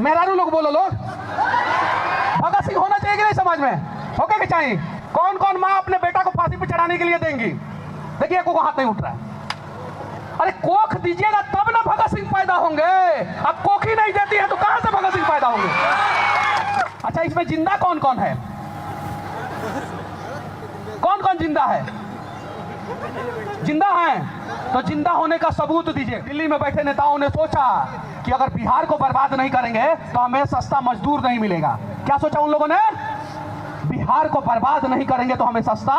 मेहरारू लोग बोलो लोग, भगत सिंह होना चाहिए कि नहीं समाज में? होके कि चाहिए? कौन कौन माँ अपने बेटा को फांसी पे चढ़ाने के लिए देंगी? देखिए को हाथ नहीं उठ रहा है। अरे कोख दीजिएगा तब ना भगत सिंह पैदा होंगे। अब कोख ही नहीं देती है तो कहां से भगत सिंह पैदा होंगे? अच्छा इसमें जिंदा कौन कौन है? कौन कौन जिंदा है? जिंदा है तो जिंदा होने का सबूत दीजिए। दिल्ली में बैठे नेताओं ने सोचा कि अगर बिहार को बर्बाद नहीं करेंगे तो हमें सस्ता मजदूर नहीं मिलेगा। क्या सोचा उन लोगों ने? बिहार को बर्बाद नहीं करेंगे तो हमें सस्ता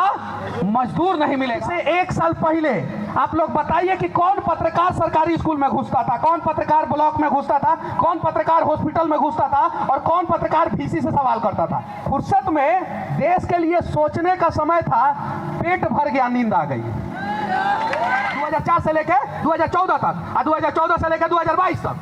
मजदूर नहीं मिलेगा। से 1 साल पहले आप लोग बताइए कि कौन पत्रकार सरकारी स्कूल में घुसता था, कौन पत्रकार ब्लॉक में घुसता था, कौन पत्रकार हॉस्पिटल में घुसता था और कौन पत्रकार वीसी से सवाल करता था? फुर्सत में देश के लिए सोचने का समय था, पेट भर गया, नींद आ गई। 2004 से लेकर 2014 तक और 2014 से लेकर 2022 तक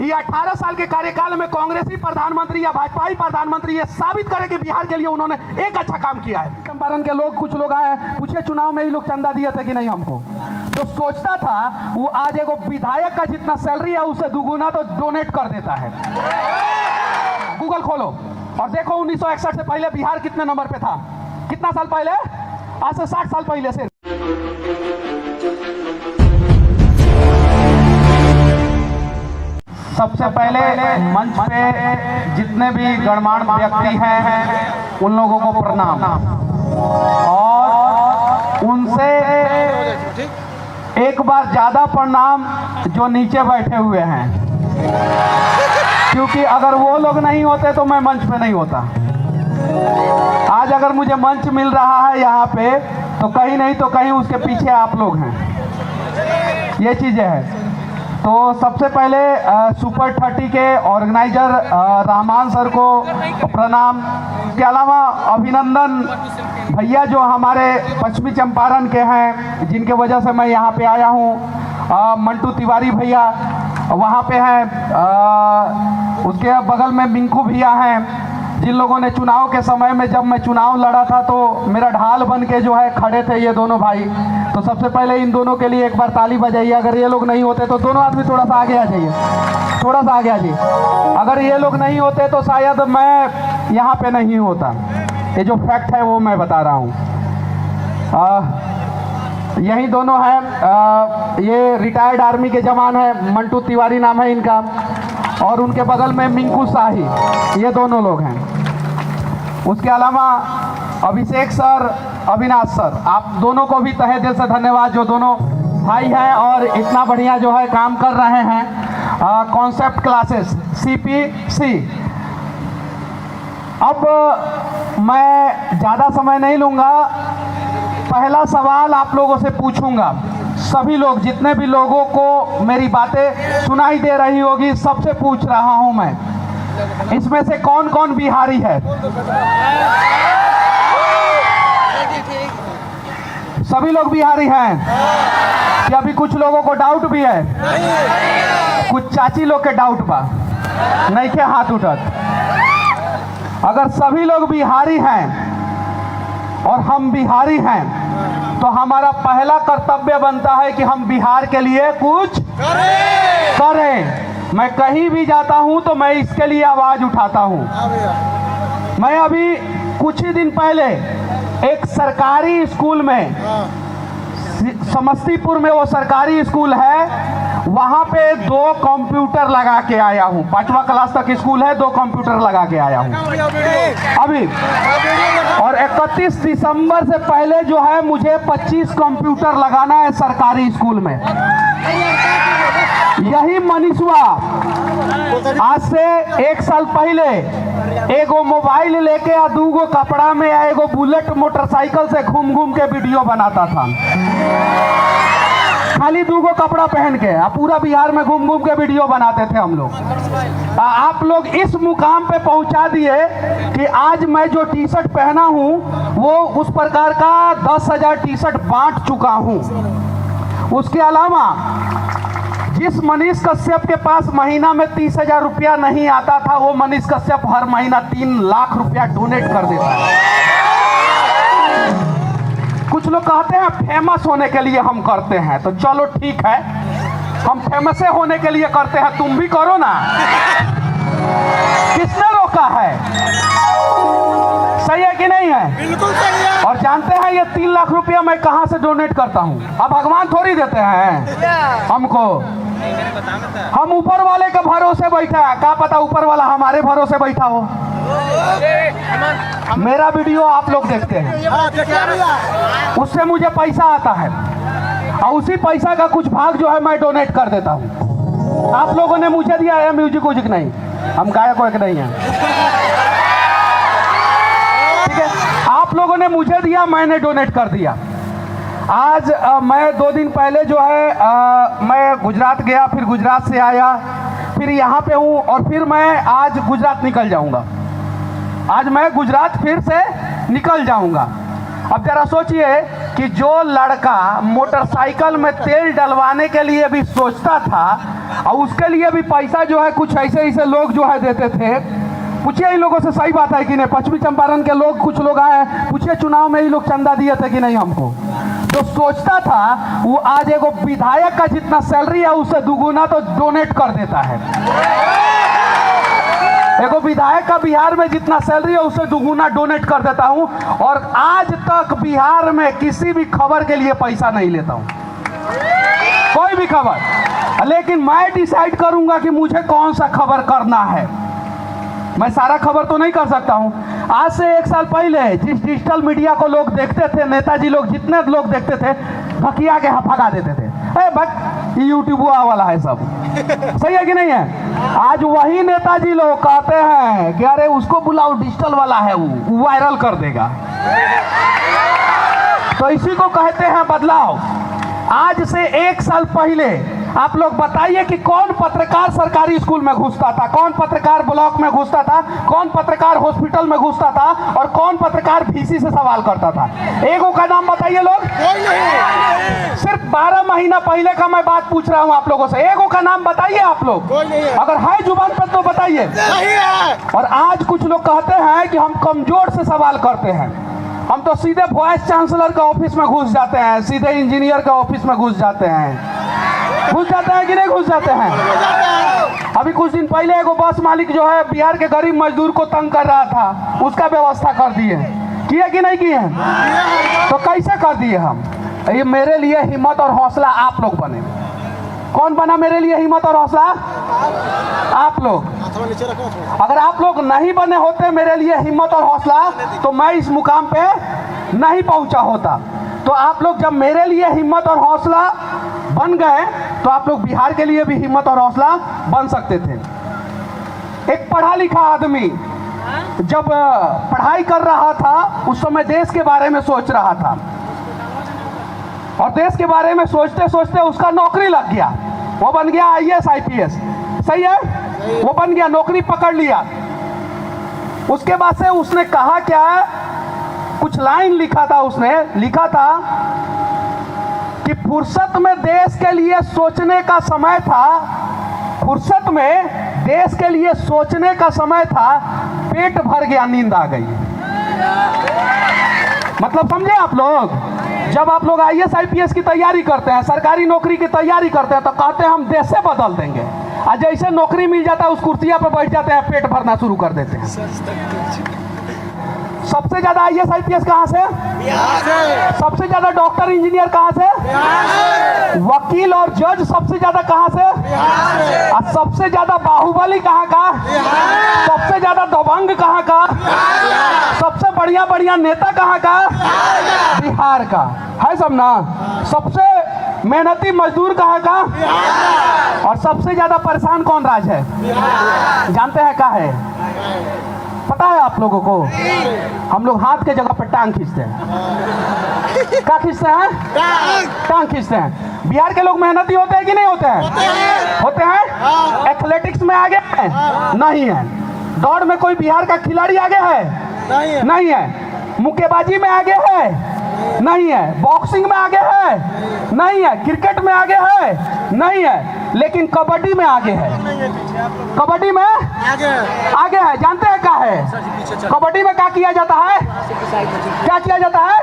ये 18 साल के कार्यकाल में कांग्रेसी प्रधानमंत्री या भाजपाई प्रधानमंत्री ये साबित करे कि बिहार के लिए उन्होंने एक अच्छा काम किया है। चंपारण के लोग, कुछ लोग आए पूछे चुनाव में ही लोग चंदा दिए थे कि नहीं हमको, तो सोचता था वो आज एगो विधायक का जितना सैलरी है उससे दुगुना तो डोनेट कर देता है। गूगल खोलो और देखो 1961 से पहले बिहार कितने नंबर पे था? कितना साल पहले? आज से 60 साल पहले से। सबसे पहले मंच पे जितने भी गणमान्य व्यक्ति हैं उन लोगों को प्रणाम, और उनसे एक बार ज्यादा प्रणाम जो नीचे बैठे हुए हैं, क्योंकि अगर वो लोग नहीं होते तो मैं मंच पे नहीं होता। आज अगर मुझे मंच मिल रहा है यहाँ पे तो कहीं नहीं तो कहीं उसके पीछे आप लोग हैं। ये चीजें हैं। तो सबसे पहले सुपर 30 के ऑर्गेनाइजर रहमान सर को प्रणाम। इसके अलावा अभिनंदन भैया जो हमारे पश्चिमी चंपारण के हैं, जिनके वजह से मैं यहाँ पे आया हूँ। मंटू तिवारी भैया वहाँ पे हैं, उसके बगल में मिंकू भैया हैं, जिन लोगों ने चुनाव के समय में जब मैं चुनाव लड़ा था तो मेरा ढाल बन के जो है खड़े थे ये दोनों भाई। तो सबसे पहले इन दोनों के लिए एक बार ताली बजाइए। अगर ये लोग नहीं होते तो दोनों आदमी थोड़ा सा आगे आ जाइए, थोड़ा सा आगे आ जाइए। अगर ये लोग नहीं होते तो शायद मैं यहाँ पे नहीं होता। ये जो फैक्ट है वो मैं बता रहा हूँ। यही दोनों हैं, ये रिटायर्ड आर्मी के जवान हैं, मंटू तिवारी नाम है इनका, और उनके बगल में मिंकू शाही, ये दोनों लोग हैं। उसके अलावा अभिषेक सर, अविनाश सर, आप दोनों को भी तहे दिल से धन्यवाद, जो दोनों भाई हैं और इतना बढ़िया जो है काम कर रहे हैं। Concept classes CPC। अब मैं ज़्यादा समय नहीं लूँगा, पहला सवाल आप लोगों से पूछूंगा। सभी लोग, जितने भी लोगों को मेरी बातें सुनाई दे रही होगी, सबसे पूछ रहा हूं मैं, इसमें से कौन कौन बिहारी है? सभी लोग बिहारी हैं क्या? अभी कुछ लोगों को डाउट भी है? कुछ चाची लोग के डाउट बा, नहीं के हाथ उठत। अगर सभी लोग बिहारी हैं और हम बिहारी हैं तो हमारा पहला कर्तव्य बनता है कि हम बिहार के लिए कुछ करें। मैं कहीं भी जाता हूं तो मैं इसके लिए आवाज उठाता हूं। मैं अभी कुछ ही दिन पहले एक सरकारी स्कूल में, समस्तीपुर में वो सरकारी स्कूल है, वहां पे 2 कंप्यूटर लगा के आया हूं। 5वां क्लास तक स्कूल है, 2 कंप्यूटर लगा के आया हूं अभी। और 31 दिसंबर से पहले जो है मुझे 25 कंप्यूटर लगाना है सरकारी स्कूल में। यही मनीषवा आज से 1 साल पहले एगो मोबाइल लेके या 2 कपड़ा में या एगो बुलेट मोटरसाइकिल से घूम घूम के वीडियो बनाता था, खाली 2 कपड़ा पहन के। पूरा बिहार में घूम घूम के वीडियो बनाते थे हम लोग। आप लोग इस मुकाम पे पहुंचा दिए कि आज मैं जो टी-शर्ट पहना हूं वो उस प्रकार का 10,000 टी-शर्ट बांट चुका हूं। उसके अलावा जिस मनीष कश्यप के पास महीना में 30,000 रुपया नहीं आता था, वो मनीष कश्यप हर महीना 3 लाख रुपया डोनेट कर देता है। कुछ लोग कहते हैं फेमस होने के लिए हम करते हैं, तो चलो ठीक है, हम फेमस होने के लिए करते हैं, तुम भी करो ना। है? बिल्कुल सही है। और जानते हैं ये 3 लाख रुपया मैं कहाँ से डोनेट करता हूँ? अब भगवान थोड़ी देते हैं हमको, हम ऊपर वाले के भरोसे बैठा है। क्या पता ऊपर वाला हमारे भरोसे बैठा हो। मेरा वीडियो आप लोग देखते हैं, उससे मुझे पैसा आता है और उसी पैसा का कुछ भाग जो है मैं डोनेट कर देता हूँ। आप लोगों ने मुझे दिया है, म्यूजिक व्यूजिक नहीं, हम गायक वायक नहीं हैं, ठीक है। आप लोगों ने मुझे दिया, मैंने डोनेट कर दिया। आज मैं 2 दिन पहले जो है मैं गुजरात गया, फिर गुजरात से आया, फिर यहाँ पे हूँ और फिर मैं आज गुजरात निकल जाऊँगा। आज मैं गुजरात फिर से निकल जाऊँगा। अब जरा सोचिए कि जो लड़का मोटरसाइकिल में तेल डलवाने के लिए भी सोचता था और उसके लिए भी पैसा जो है कुछ ऐसे लोग जो है देते थे। पूछिए इन लोगों से, सही बात है कि नहीं? पश्चिमी चंपारण के लोग, कुछ लोग आए, पूछिए चुनाव में ये लोग चंदा दिए थे कि नहीं हमको? जो सोचता था वो आज एगो विधायक का जितना सैलरी है उससे दुगुना तो डोनेट कर देता है। एगो विधायक का बिहार में जितना सैलरी है उससे दुगुना डोनेट कर देता हूं और आज तक बिहार में किसी भी खबर के लिए पैसा नहीं लेता हूं, कोई भी खबर। लेकिन मैं डिसाइड करूंगा कि मुझे कौन सा खबर करना है। मैं सारा खबर तो नहीं कर सकता हूं। आज से 1 साल पहले जिस डिजिटल मीडिया को लोग देखते थे, नेताजी लोग जितने लोग देखते थे, भकिया के भगा देते थे, यूट्यूब वाला है सब, सही है कि नहीं है? आज वही नेताजी लोग कहते हैं कि अरे उसको बुलाओ, डिजिटल वाला है, वो वायरल कर देगा। तो इसी को कहते हैं बदलाव। आज से 1 साल पहले आप लोग बताइए कि कौन पत्रकार सरकारी स्कूल में घुसता था, कौन पत्रकार ब्लॉक में घुसता था, कौन पत्रकार हॉस्पिटल में घुसता था और कौन पत्रकार वीसी से सवाल करता था? एगो का नाम बताइए लोग। सिर्फ 12 महीना पहले का मैं बात पूछ रहा हूं आप लोगों से, एगो का नाम बताइए आप लोग। अगर है जुबान पर तो बताइए। और आज कुछ लोग कहते हैं कि हम कमजोर से सवाल करते हैं, हम तो सीधे वाइस चांसलर का ऑफिस में घुस जाते हैं, सीधे इंजीनियर का ऑफिस में घुस जाते हैं। घुस जाते हैं कि नहीं घुस जाते हैं? अभी कुछ दिन पहले एगो बस मालिक जो है बिहार के गरीब मजदूर को तंग कर रहा था, उसका व्यवस्था कर दिए, किए कि नहीं किए? तो कैसे कर दिए हम? ये मेरे लिए हिम्मत और हौसला आप लोग बने। कौन बना मेरे लिए हिम्मत और हौसला? आप लोग। अगर आप लोग नहीं बने होते मेरे लिए हिम्मत और हौसला तो मैं इस मुकाम पे नहीं पहुंचा होता। तो आप लोग जब मेरे लिए हिम्मत और हौसला बन गए तो आप लोग बिहार के लिए भी हिम्मत और हौसला बन सकते थे। एक पढ़ा लिखा आदमी जब पढ़ाई कर रहा था उस समय देश के बारे में सोच रहा था और देश के बारे में सोचते सोचते उसका नौकरी लग गया, वो बन गया IAS IPS, सही है? वो बन गया, नौकरी पकड़ लिया। उसके बाद से उसने कहा क्या, कुछ लाइन लिखा था, उसने लिखा था कि फुर्सत में देश के लिए सोचने का समय था, फुर्सत में देश के लिए सोचने का समय था, पेट भर गया, नींद आ गई। मतलब समझे आप लोग? जब आप लोग IAS IPS की तैयारी करते हैं, सरकारी नौकरी की तैयारी करते हैं तो कहते हैं हम देश से बदल देंगे, और जैसे नौकरी मिल जाता है उस कुर्सिया पर बैठ जाते हैं, पेट भरना शुरू कर देते हैं। सबसे ज्यादा IAS IPS कहाँ से? बिहार से। सबसे ज्यादा डॉक्टर इंजीनियर कहाँ से? बिहार से। वकील और जज सबसे ज्यादा कहाँ से? बिहार से। और सबसे ज्यादा बाहुबली कहाँ का? बिहार। सबसे ज्यादा दबंग कहाँ का? बिहार। सबसे बढ़िया बढ़िया नेता कहाँ का? बिहार का है सब ना। सबसे मेहनती मजदूर कहाँ का? बिहार। और सबसे ज्यादा परेशान कौन राज है? बिहार। जानते हैं क्या है? पता है आप लोगों को? हम लोग हाथ के जगह पर टांग खींचते हैं। क्या खींचते हैं? टांग खींचते हैं। बिहार के लोग मेहनती होते हैं कि नहीं होते हैं? होते हैं। एथलेटिक्स में आगे है? नहीं है। दौड़ में कोई बिहार का खिलाड़ी आगे है? नहीं है। मुक्केबाजी में आगे है? नहीं है। बॉक्सिंग में आगे है? नहीं है। क्रिकेट में आगे है? नहीं है। लेकिन कबड्डी में आगे है। कबड्डी में आगे है। जानते हैं क्या है? कबड्डी में क्या किया जाता है? क्या किया जाता है?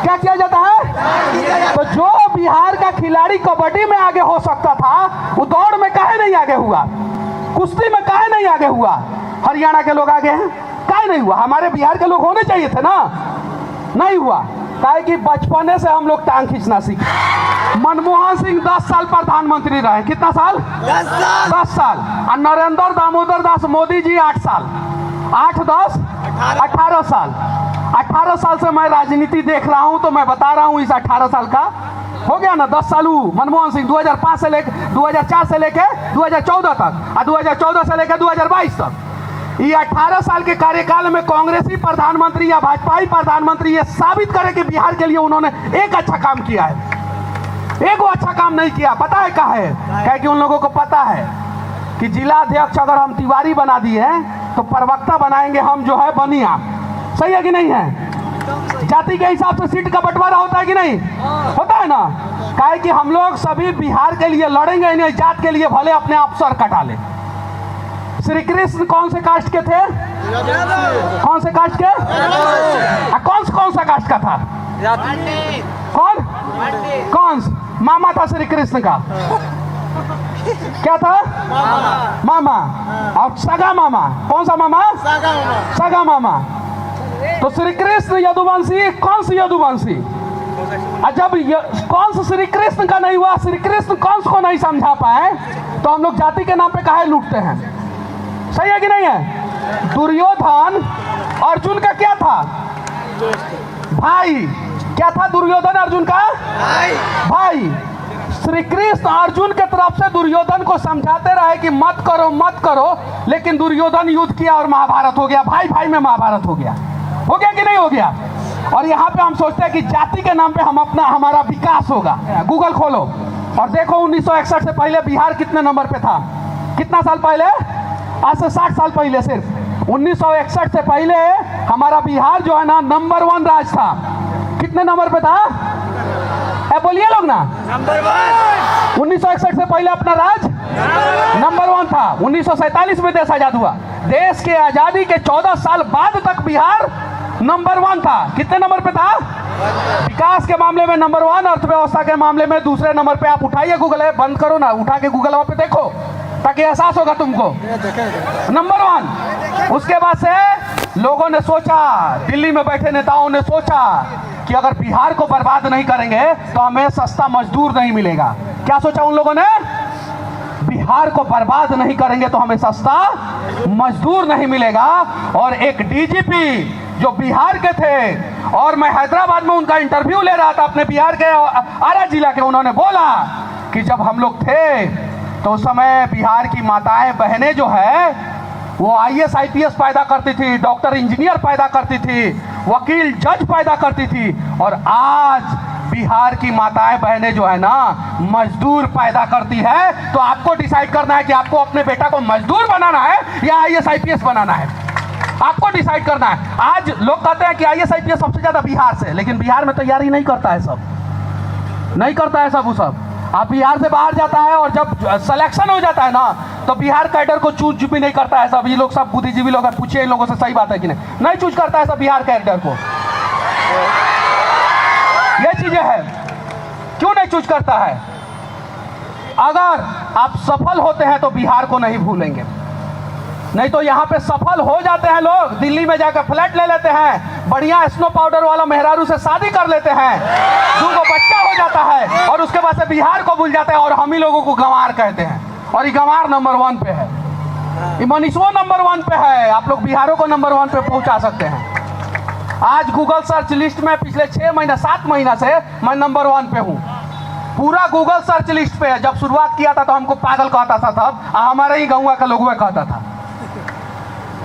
क्या किया जाता है? तो जो बिहार का खिलाड़ी कबड्डी में आगे हो सकता था वो दौड़ में काहे नहीं आगे हुआ? कुश्ती में काहे नहीं आगे हुआ? हरियाणा के लोग आगे हैं, काहे नहीं हुआ? हमारे बिहार के लोग होने चाहिए थे ना, नहीं हुआ। काहे कि बचपने से हम लोग टांग खींचना सीखे। मनमोहन सिंह 10 साल प्रधानमंत्री रहे, कितना साल? 10 साल। और नरेंद्र दामोदर दास मोदी जी 8 साल, 8 10 18 साल। 18 साल से मैं राजनीति देख रहा हूं, तो मैं बता रहा हूं इस 18 साल का हो गया ना 10 साल। मनमोहन सिंह 2005 से लेकर 2004 से लेकर 2014 तक, और 2014 से लेकर 2022 तक, ये 18 साल के कार्यकाल में कांग्रेसी प्रधानमंत्री या भाजपाई प्रधानमंत्री ये साबित करे कि बिहार के लिए उन्होंने एक अच्छा काम किया है। एक वो अच्छा काम नहीं किया, पता है क्या है? कि उन लोगों को पता है कि जिला अध्यक्ष अगर हम तिवारी बना दिए तो प्रवक्ता बनाएंगे हम जो है बनिया। सही है कि नहीं है? जाति के हिसाब से सीट का बंटवारा होता है कि नहीं होता है ना? काहे कि हम लोग सभी बिहार के लिए लड़ेंगे, नहीं जात के लिए भले अपने आप सर कटा ले। श्री कृष्ण कौन से कास्ट के थे? कौन से कास्ट के? कौन सा कास्ट का था? कौन मामा था श्री कृष्ण का? क्या था? मामा। और सगा मामा कौन सा मामा? सगा मामा। तो श्री कृष्ण यदुवंशी, कौन सी यदुवंशी? जब कंस श्री कृष्ण का नहीं हुआ, श्री कृष्ण कंस को नहीं समझा पाए, तो हम लोग जाति के नाम पे काहे लूटते हैं? सही है कि नहीं है? दुर्योधन अर्जुन का क्या था? भाई। क्या था दुर्योधन अर्जुन का? भाई। श्री कृष्ण अर्जुन के तरफ से दुर्योधन को समझाते रहे कि मत करो मत करो, लेकिन दुर्योधन युद्ध किया और महाभारत हो गया। भाई भाई में महाभारत हो गया कि नहीं हो गया? और यहाँ पे हम सोचते हैं कि जाति के नाम पे हमारा विकास होगा। गूगल खोलो और देखो 1961 से पहले बिहार कितने नंबर पे था? कितना साल पहले? आज से 60 साल पहले। सिर्फ 1961 से पहले हमारा बिहार जो है ना नंबर 1 राज्य था। कितने नंबर पे था? बोलिए लोग ना, नंबर 1। 1961 से पहले अपना राज्य नंबर 1 था। 1947 में देश आजाद हुआ। देश के आजादी के 14 साल बाद तक बिहार नंबर 1 था। कितने नंबर पे था? विकास के मामले में नंबर 1, अर्थव्यवस्था के मामले में दूसरे नंबर पे। आप उठाइए गूगल है, बंद करो ना, उठा के गूगल पे देखो ताकि एहसास होगा तुमको। नंबर 1। उसके बाद से लोगों ने सोचा, दिल्ली में बैठे नेताओं ने सोचा कि अगर बिहार को बर्बाद नहीं करेंगे तो हमें सस्ता मजदूर नहीं मिलेगा। क्या सोचा उन लोगों ने? बिहार को बर्बाद नहीं करेंगे तो हमें सस्ता मजदूर नहीं मिलेगा। और एक डीजीपी जो बिहार के थे, और मैं हैदराबाद में उनका इंटरव्यू ले रहा था अपने बिहार के आरा जिला के, उन्होंने बोला कि जब हम लोग थे तो उस समय बिहार की माताएं बहनें जो है वो IAS IPS पैदा करती थी, डॉक्टर इंजीनियर पैदा करती थी, वकील जज पैदा करती थी। और आज बिहार की माताएं बहनें जो है ना मजदूर पैदा करती है। तो आपको डिसाइड करना है कि आपको अपने बेटा को मजदूर बनाना है या IAS IPS बनाना है। आपको डिसाइड करना है। आज लोग कहते हैं कि IAS IPS सबसे ज्यादा बिहार से, लेकिन बिहार में तैयारी नहीं करता है सब, नहीं करता है सब। वो सब आप बिहार से बाहर जाता है और जब सिलेक्शन हो जाता है ना तो बिहार कैडर को चूज भी नहीं करता है सब। ये लोग सब बुद्धिजीवी लोग हैं, पूछिए इन लोगों से, सही बात है कि नहीं चूज करता है सब बिहार कैडर को। ये चीजें हैं, क्यों नहीं चूज करता है? अगर आप सफल होते हैं तो बिहार को नहीं भूलेंगे, नहीं तो यहाँ पे सफल हो जाते हैं लोग, दिल्ली में जाकर फ्लैट ले लेते हैं, बढ़िया स्नो पाउडर वाला मेहरारू से शादी कर लेते हैं, 2 बच्चा हो जाता है, और उसके बाद से बिहार को भूल जाते हैं और हम ही लोगों को गंवार कहते हैं। और ये गंवार नंबर 1 पे है, ये मनीषो नंबर 1 पे है। आप लोग बिहारों को नंबर 1 पे पहुंचा सकते हैं। आज गूगल सर्च लिस्ट में पिछले 6 महीना 7 महीना से मैं नंबर 1 पे हूँ। पूरा गूगल सर्च लिस्ट पे है। जब शुरुआत किया था तो हमको पागल कहता था सब, हमारे ही गाँव का लोग कहता था,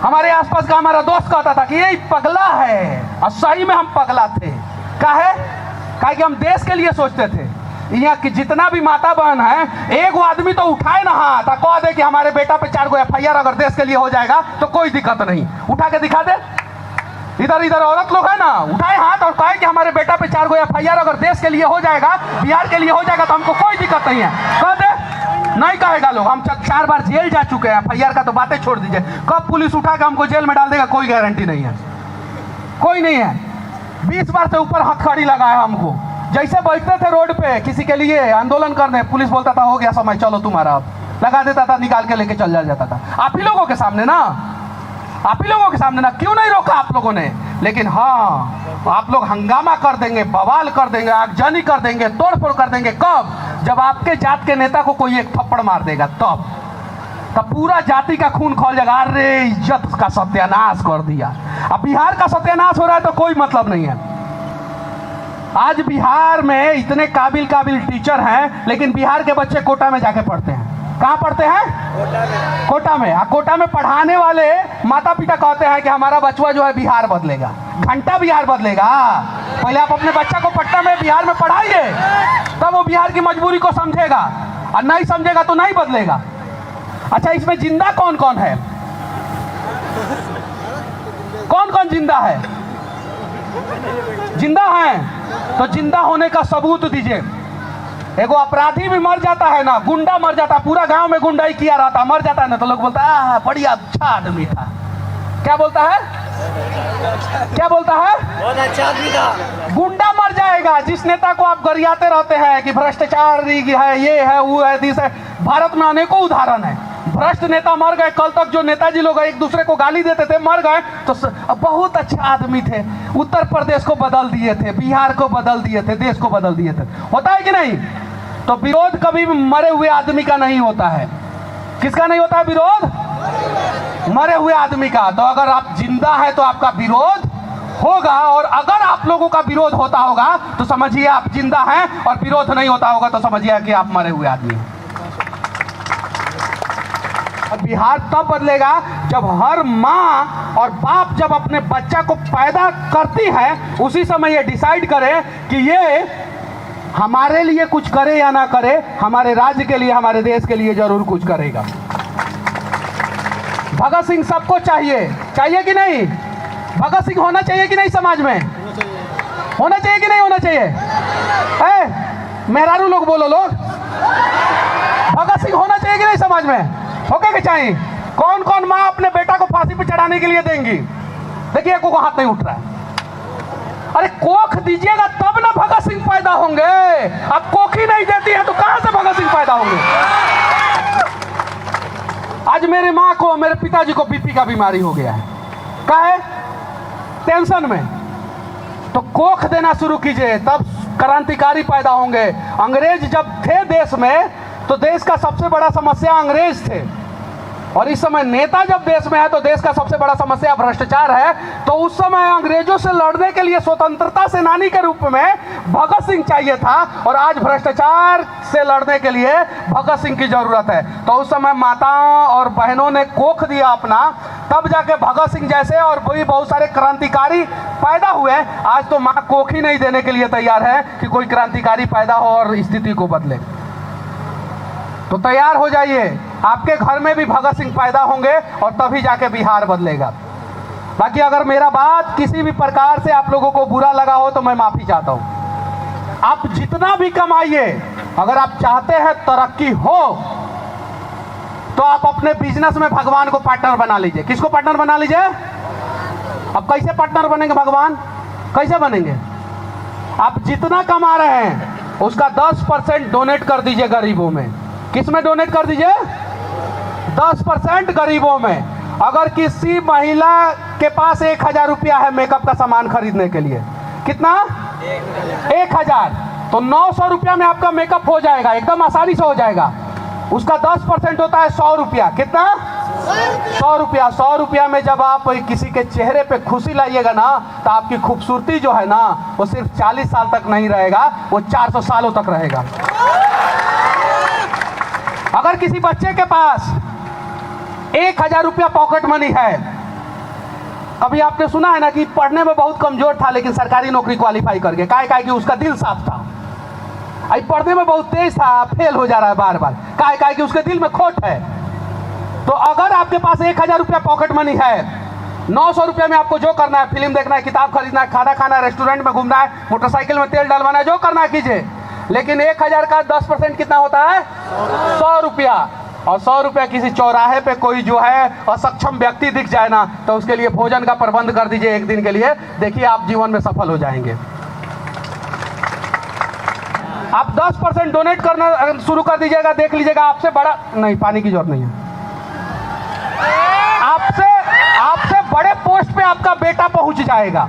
हमारे आसपास का हमारा दोस्त कहता था कि ये पगला है। और सही में हम पगला थे। काहे कि हम देश के लिए सोचते थे। यहाँ की जितना भी माता बहन है, एक आदमी तो उठाए ना हाथ, कह दे कि हमारे बेटा पे 4 FIR अगर देश के लिए हो जाएगा तो कोई दिक्कत नहीं, उठा के दिखा दे। इधर औरत लोग है ना, उठाए हाथ और कहे कि हमारे बेटा पे 4 FIR अगर देश के लिए हो जाएगा, बिहार के लिए हो जाएगा तो हमको कोई दिक्कत नहीं है, कह दे। नहीं कहेगा लोग, हम 4 बार जेल जा चुके हैं, FIR का तो बातें छोड़ दीजिए, कब पुलिस उठा के हमको जेल में डाल देगा कोई गारंटी नहीं है, कोई नहीं है। 20 बार से ऊपर हथकड़ी लगा है हमको। जैसे बैठते थे रोड पे किसी के लिए आंदोलन करने, पुलिस बोलता था हो गया समय चलो तुम्हारा, अब लगा देता था, निकाल के लेके चल जाता था। आप ही लोगों के सामने ना, आप ही लोगों के सामने ना, क्यों नहीं रोका आप लोगों ने? लेकिन हाँ, आप लोग हंगामा कर देंगे, बवाल कर देंगे, आगजनी कर देंगे, तोड़फोड़ कर देंगे। कब? जब आपके जात के नेता को कोई एक थप्पड़ मार देगा, तब पूरा जाति का खून खौल जाएगा। अरे इज्जत का सत्यानाश कर दिया। अब बिहार का सत्यानाश हो रहा है तो कोई मतलब नहीं है। आज बिहार में इतने काबिल टीचर हैं, लेकिन बिहार के बच्चे कोटा में जाके पढ़ते हैं। कहाँ पढ़ते हैं? कोटा में। कोटा में पढ़ाने वाले माता पिता कहते हैं कि हमारा बचवा जो है बिहार बदलेगा, घंटा बिहार बदलेगा। पहले आप अपने बच्चा को पटना में बिहार में पढ़ाइए, तब वो बिहार की मजबूरी को समझेगा, और नहीं समझेगा तो नहीं बदलेगा। अच्छा, इसमें जिंदा कौन कौन है? कौन कौन जिंदा है? जिंदा है तो जिंदा होने का सबूत दीजिए। एगो अपराधी भी मर जाता है ना, गुंडा मर जाता है, पूरा गांव में गुंडाई किया रहता, मर जाता है ना, तो लोग बोलता है बड़ी अच्छा आदमी था। क्या बोलता है? क्या बोलता है? बहुत अच्छा आदमी था। गुंडा मर जाएगा जिस नेता को आप गरियाते रहते हैं कि भ्रष्टाचार है, ये है, वो है, दिस है। भारत में अनेकों उदाहरण है। भ्रष्ट नेता मर गए। कल तक जो नेताजी लोग एक दूसरे को गाली देते थे, मर गए तो बहुत अच्छा आदमी थे, उत्तर प्रदेश को बदल दिए थे, बिहार को बदल दिए थे, देश को बदल दिए थे। होता है कि नहीं? तो विरोध कभी भी मरे हुए आदमी का नहीं होता है। किसका नहीं होता है विरोध? मरे हुए आदमी का। तो अगर आप जिंदा है तो आपका विरोध होगा, और अगर आप लोगों का विरोध होता होगा तो समझिए आप जिंदा हैं, और विरोध नहीं होता होगा तो समझिए कि आप मरे हुए आदमी हैं। बिहार तब बदलेगा जब हर माँ और बाप जब अपने बच्चा को पैदा करती है, उसी समय ये डिसाइड करे कि ये हमारे लिए कुछ करे या ना करे, हमारे राज्य के लिए, हमारे देश के लिए जरूर कुछ करेगा। भगत सिंह सबको चाहिए, चाहिए कि नहीं? भगत सिंह होना चाहिए कि नहीं? समाज में होना चाहिए कि नहीं होना चाहिए? मेहरारू लोग बोलो, लोग भगत सिंह होना चाहिए कि नहीं समाज में? होके के चाहिए। कौन कौन माँ अपने बेटा को फांसी पे चढ़ाने के लिए देंगी? देखिए, को हाथ नहीं उठ रहा है। अरे कोख दीजिएगा तब ना भगत सिंह पैदा होंगे। अब कोख ही नहीं देती है तो कहां से भगत सिंह पैदा होंगे? आज मेरे माँ को, मेरे पिताजी को बीपी का बीमारी हो गया है। क्या है? टेंशन में। तो कोख देना शुरू कीजिए, तब क्रांतिकारी पैदा होंगे। अंग्रेज जब थे देश में तो देश का सबसे बड़ा समस्या अंग्रेज थे, और इस समय नेता जब देश में है तो देश का सबसे बड़ा समस्या भ्रष्टाचार है। तो उस समय अंग्रेजों से लड़ने के लिए स्वतंत्रता सेनानी के रूप में भगत सिंह चाहिए था, और आज भ्रष्टाचार से लड़ने के लिए भगत सिंह की जरूरत है। तो उस समय माताओं और बहनों ने कोख दिया अपना, तब जाके भगत सिंह जैसे और भी बहुत सारे क्रांतिकारी पैदा हुए। आज तो माँ कोख ही नहीं देने के लिए तैयार है कि कोई क्रांतिकारी पैदा हो और स्थिति को बदले। तो तैयार हो जाइए, आपके घर में भी भगत सिंह पैदा होंगे, और तभी जाके बिहार बदलेगा। बाकी अगर मेरा बात किसी भी प्रकार से आप लोगों को बुरा लगा हो तो मैं माफी चाहता हूं। आप जितना भी कमाइए, अगर आप चाहते हैं तरक्की हो तो आप अपने बिजनेस में भगवान को पार्टनर बना लीजिए। किसको पार्टनर बना लीजिए? अब कैसे पार्टनर बनेंगे भगवान? कैसे बनेंगे? आप जितना कमा रहे हैं उसका 10% डोनेट कर दीजिए गरीबों में। किस में डोनेट कर दीजिए? 10% गरीबों में। अगर किसी महिला के पास 1000 रुपया है मेकअप का सामान खरीदने के लिए, कितना? 1000, तो 900 रुपया में आपका मेकअप हो जाएगा, एकदम आसानी से हो जाएगा। उसका 10% होता है 100 रुपया। कितना? 100 रुपया। 100 रुपया में जब आप किसी के चेहरे पे खुशी लाइएगा ना, तो आपकी खूबसूरती जो है ना, वो सिर्फ 40 साल तक नहीं रहेगा, वो 400 सालों तक रहेगा। अगर किसी बच्चे के पास 1000 रुपया पॉकेट मनी है, अभी आपने सुना है ना कि पढ़ने में बहुत कमजोर था लेकिन सरकारी नौकरी क्वालिफाई कर गया। काहे कि उसका दिल साफ था। आई पढ़ने में बहुत तेज था, फेल हो जा रहा है बार बार। काहे कि उसके दिल में खोट है। तो अगर आपके पास 1000 रुपया पॉकेट मनी है, 900 रुपया में आपको जो करना है, फिल्म देखना है, किताब खरीदना है, खाना खाना है, रेस्टोरेंट में घूमना है, मोटरसाइकिल में तेल डलवाना है, जो करना है कीजिए। लेकिन 1000 का 10% कितना होता है? 100 रुपया। और 100 रुपया किसी चौराहे पे कोई जो है असक्षम व्यक्ति दिख जाए ना, तो उसके लिए भोजन का प्रबंध कर दीजिए एक दिन के लिए। देखिए आप जीवन में सफल हो जाएंगे। आप 10% डोनेट करना शुरू कर दीजिएगा, देख लीजिएगा आपसे बड़ा नहीं, पानी की जरूरत नहीं है। आपसे आपका बेटा पहुंच जाएगा,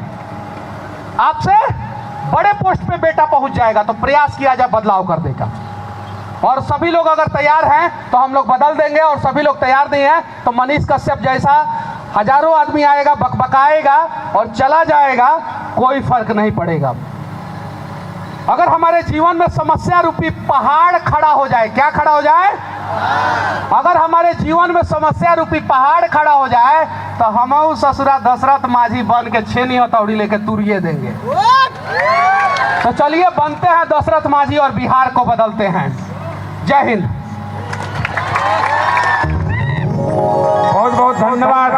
आपसे बड़े पोस्ट पे बेटा पहुंच जाएगा, तो प्रयास किया जाए बदलाव करने का। और सभी लोग अगर तैयार हैं तो हम लोग बदल देंगे, और सभी लोग तैयार नहीं हैं तो मनीष कश्यप जैसा हजारों आदमी आएगा, बकबकाएगा और चला जाएगा, कोई फर्क नहीं पड़ेगा। अगर हमारे जीवन में समस्या रूपी पहाड़ खड़ा हो जाए, क्या खड़ा हो जाए? अगर हमारे जीवन में समस्या रूपी पहाड़ खड़ा हो जाए तो हम ससुरा दशरथ माझी बन के छेनी हथौड़ी लेके तुरिये देंगे। तो चलिए बनते हैं दशरथ माझी और बिहार को बदलते हैं। जय हिंद। बहुत बहुत धन्यवाद।